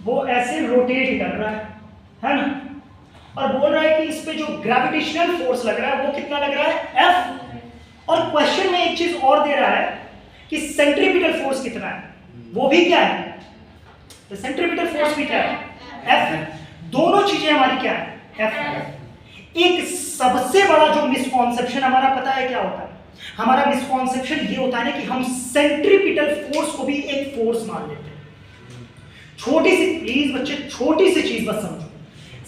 वो ऐसे रोटेट कर रहा है ना, और बोल रहा है कि इस पे जो ग्रेविटेशनल फोर्स लग रहा है वो कितना लग रहा है, F। और क्वेश्चन में एक चीज और दे रहा है कि सेंट्रीपिटल फोर्स कितना है, वो भी क्या है, तो सेंट्रीपिटल फोर्स भी क्या है, F है। दोनों चीजें हमारी क्या है, F है। एक सबसे बड़ा जो मिसकॉन्सेप्शन हमारा पता है क्या होता है, हमारा मिसकॉन्सेप्शन ये होता है ना कि हम सेंट्रीपिटल फोर्स को भी एक फोर्स मान लेते हैं। छोटी सी, प्लीज बच्चे छोटी सी चीज बस समझो,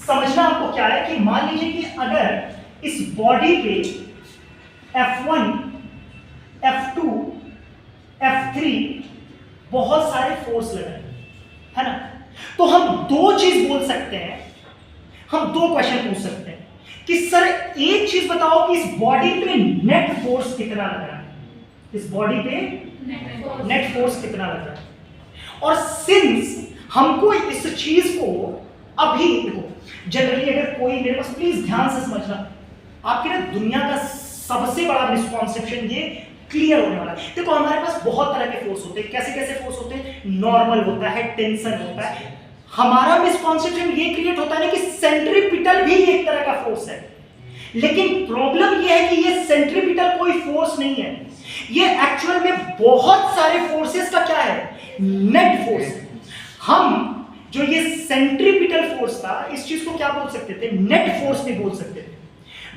समझना आपको क्या है कि मान लीजिए कि अगर इस बॉडी पे F1, F2, F3 बहुत सारे फोर्स लग रहे हैं, है ना, तो हम दो चीज बोल सकते हैं, हम दो क्वेश्चन पूछ सकते हैं कि सर एक चीज बताओ कि इस बॉडी पे नेट फोर्स कितना लग रहा है, इस बॉडी पे नेट फोर्स कितना लग रहा है। और सिंस हमको इस चीज को अभी देखो, जनरली अगर कोई मेरे पास, प्लीज ध्यान से समझना, आपके ना दुनिया का सबसे बड़ा मिसकॉन्सेप्शन ये क्लियर होने वाला है। देखो हमारे पास बहुत तरह के फोर्स होते हैं, कैसे कैसे फोर्स होते हैं, नॉर्मल होता है, टेंशन होता है। हमारा मिसकॉन्सेप्शन ये क्रिएट होता है ना कि सेंट्रीपिटल भी एक तरह का फोर्स है, लेकिन प्रॉब्लम ये है कि ये सेंट्रीपिटल कोई फोर्स नहीं है, ये एक्चुअल में बहुत सारे फोर्सेस का क्या है, नेट फोर्स। हम जो ये सेंट्रीपिटल फोर्स था, इस चीज को क्या बोल सकते थे, नेट फोर्स भी बोल सकते थे।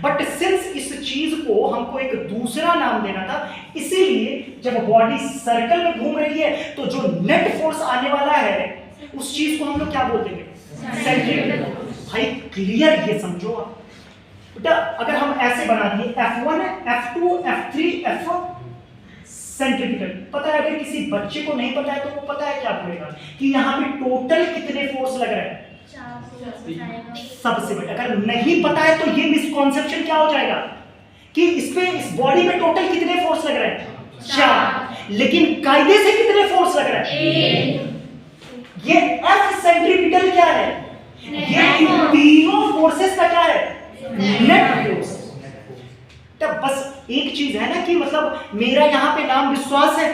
बट सिंस इस चीज को हमको एक दूसरा नाम देना था, इसीलिए जब बॉडी सर्कल में घूम रही है तो जो नेट फोर्स आने वाला है उस चीज को हम लोग क्या बोल देंगे, सेंट्रीपिटल। भाई क्लियर ये समझो आप बेटा, अगर हम ऐसे बना दिए F1 F2 F3 F4 centripetal, पता है अगर किसी बच्चे को नहीं पता है तो वो पता है क्या बोलेगा कि यहाँ पे टोटल कितने फोर्स लग रहे हैं, सबसे बड़ा। अगर नहीं पता है तो ये मिसकॉन्सेप्शन क्या हो जाएगा कि इस पे, इस बॉडी में टोटल कितने फोर्स लग रहे हैं, 4, लेकिन कायदे से कितने फोर्स लग रहे हैं, ये F सेंट्रीपिटल क्या है, ये इन तीनों फोर्सेस का क्या है, नेट फोर्स। तब बस एक चीज है ना कि मतलब मेरा यहाँ पे नाम विश्वास है,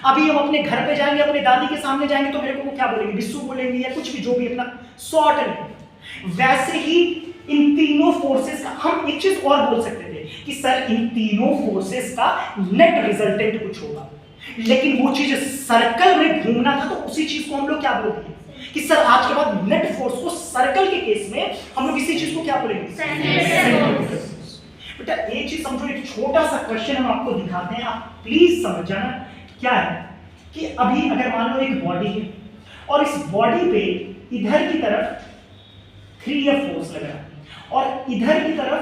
अभी हम अपने घर पे जाएंगे, अपने दादी के सामने जाएंगे तो मेरे को क्या बोलेंगे, विश्व बोलेंगे या कुछ भी, जो भी अपना शॉर्ट है। वैसे ही इन तीनों फोर्सेस का हम एक चीज और बोल सकते थे कि सर इन तीनों फोर्सेस का नेट रिजल्टेंट कुछ होगा, लेकिन वो चीज सर्कल में घूमना था तो उसी चीज को हम लोग क्या बोलते हैं कि सर आज के बाद नेट फोर्स को सर्कल के केस में हम लोग इसी चीज को क्या बोलेंगे। बेटा एक चीज समझो, एक छोटा सा क्वेश्चन हम आपको दिखाते हैं, आप प्लीज समझ जाना क्या है कि अभी अगर मान लो एक बॉडी है और इस बॉडी पे इधर की तरफ 3F फोर्स लग रहा है और इधर की तरफ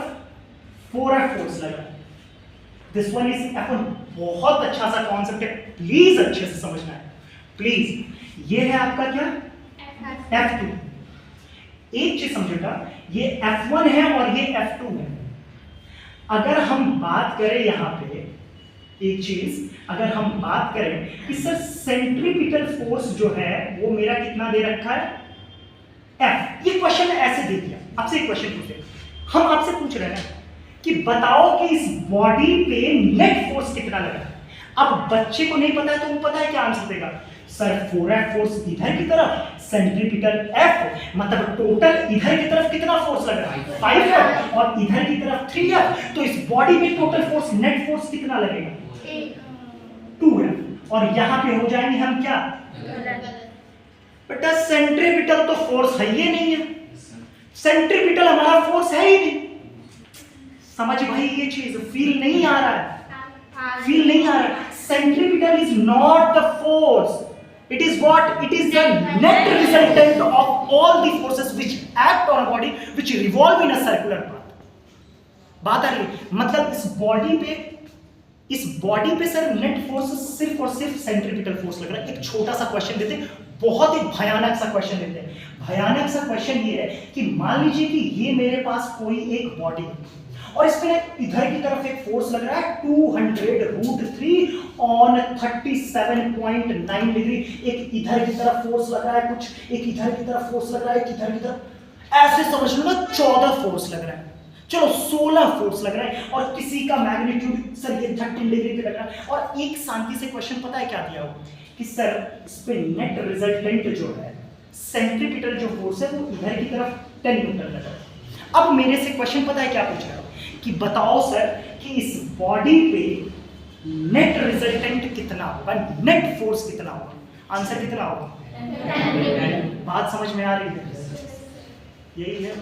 4F फोर्स लग रहा है। This one is F1। बहुत अच्छा सा कॉन्सेप्ट है, प्लीज अच्छे से समझना है प्लीज। ये है आपका क्या, F2। एक चीज समझेगा, ये F1 है और ये F2 है। अगर हम बात करें यहाँ पे एक चीज, अगर हम बात करें कि सर सेंट्रीपिटल फोर्स जो है वो मेरा कितना दे रखा है, F। ये क्वेश्चन ऐसे दे दिया, आपसे एक क्वेश्चन पूछे, हम आपसे पूछ रहे हैं कि बताओ कि इस बॉडी पे नेट फोर्स कितना लगा है। अब बच्चे को नहीं पता है तो वो पता है क्या आंसर देगा, सर 4F फोर्स इधर की तरफ, सेंट्रीपिटल F, मतलब टोटल इधर की तरफ कितना फोर्स लग रहा है, 5F, और इधर की तरफ 3F, तो इस बॉडी में टोटल फोर्स, नेट फोर्स कितना लगेगा, 2F। और यहां पे हो जाएंगे हम क्या, बेटा सेंट्रीपिटल तो फोर्स है ही नहीं है, सेंट्रीपिटल हमारा फोर्स है ही नहीं। समझ भाई ये चीज, फील नहीं आ रहा है, फील नहीं आ रहा है। Centripetal is not the force, it is what, it is the net resultant of all the forces which act on a body which revolve in a circular path। बात आ रही है, मतलब इस बॉडी पे सर नेट फोर्स सिर्फ और सिर्फ centripetal force लग रहा है। एक छोटा सा क्वेश्चन देते हैं, बहुत ही भयानक सा क्वेश्चन देते हैं। भयानक सा क्वेश्चन ये है कि मान लीजिए कि ये मेरे पास कोई एक बॉडी है और इसमें इधर की तरफ एक फोर्स लग रहा है 200√3 ऑन 37.9 डिग्री, एक इधर की तरफ फोर्स लग रहा है कुछ, एक इधर की तरफ फोर्स लग रहा है, एक इधर की तरफ, ऐसे समझ लो ना 14 फोर्स लग रहा है, चलो 16 फोर्स लग रहा है, और किसी का मैग्नीट्यूड सर ये 13 डिग्री पे लग रहा है। और एक शांति से क्वेश्चन पता है क्या दिया हो कि सर इस पे नेट रिजल्टेंट जो है सेंट्रीपिटल जो फोर्स है वो इधर की तरफ 10 न्यूटन लग रहा है। अब मेरे से क्वेश्चन पता है क्या पूछ रहा है कि बताओ सर कि इस बॉडी पे नेट रिजल्टेंट कितना होगा, नेट फोर्स कितना होगा। आंसर कितना होगा? बात समझ में आ रही है? यही है।